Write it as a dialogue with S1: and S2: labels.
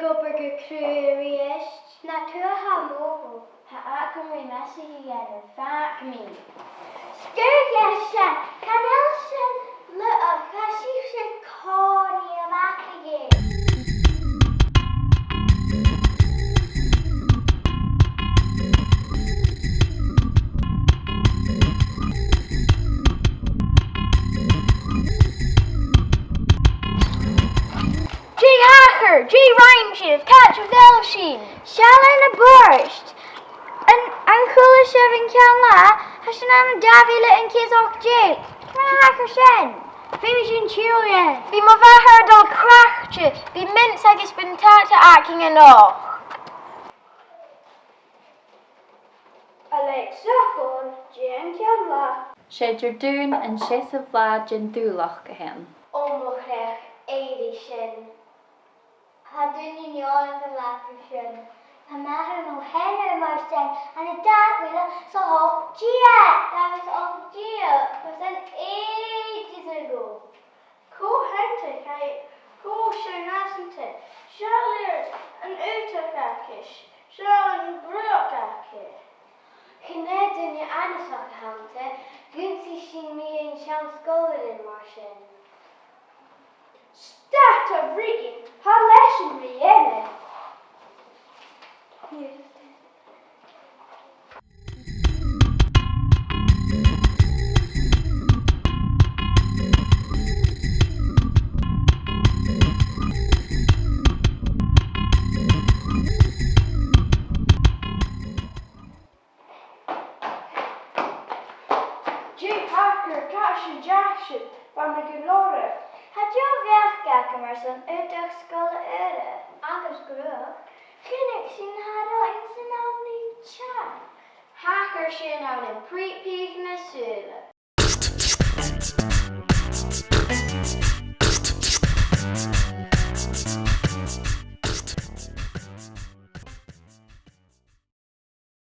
S1: gobar go cruúist na tú ha mógó. Ha acum mé meisi iad fac mí. Sgurg sin, canel sin le a chasí sin cóí amach agé.
S2: G Rhyme catch with Elsheen.
S1: Shall a burst. An chula sibh cean lá, has sin an Davila and kids och Jake. Can I hacker sin?
S2: Fimi sin chiúin. Bhí mo bheithar dul crachte, bhí mints agus bin táta acing an ó.
S1: Alexa, Jen cean lá.
S3: Séidir dún an séas a bhlád gin dúlach go hen.
S1: Omochrech, éirí sin. Ha dún neol an lacr sin. Ha maithar nó hennar mar sin, an a dadhhuile sa hoch Gia. That was all Gia, was an ages ago.
S2: Có hente cai, có sé nasante. Sealir an útach acis, se an brúach acis.
S1: Cynne dyn ni anisach hante, gynsi sin mi ein sian sgolyn mar sin.
S2: Stat of reading, ha lesson me enne. Jay Hacker, Cashin Jackson, van de Gelore.
S1: Had jo wegkijken maar zo'n uitdag skolle ure, agus groep. Ginnik sin haro in sin naam niet chan.
S2: Hacker sin aan een pre-peak na sule.